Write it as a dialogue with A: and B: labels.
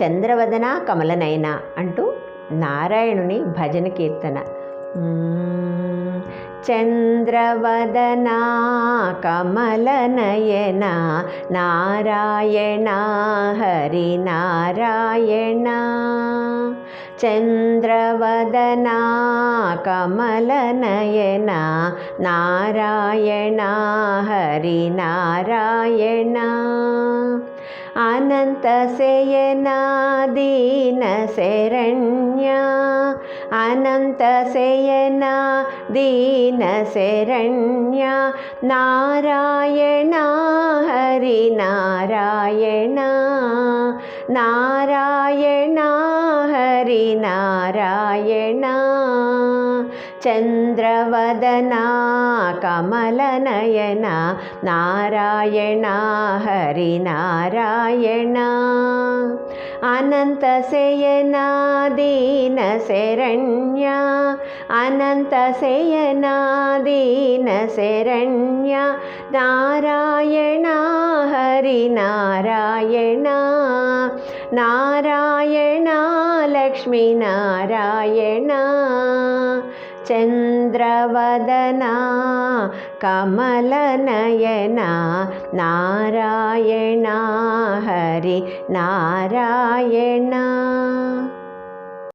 A: చంద్రవదన కమలనయన అంటూ నారాయణుని భజన కీర్తన. చంద్రవదన కమలనయన నారాయణ హరి నారాయణ. చంద్రవదన కమలనయన నారాయణ హరి నారాయణ. అనంత శయన దీన శరణ్య అనంత శయన దీన శరణ్య నారాయణ హరి నారాయణ. నారాయణ హరి నారాయణ. చంద్రవదన కమలనయన నారాయణ హరి నారాయణ. అనంత శయన దీన శరణ్య అనంత శయన దీన శరణ్య నారాయణ హరి నారాయణ. నారాయణ లక్ష్మీ నారాయణ. చంద్రవదన కమలనయన నారాయణ హరి నారాయణ.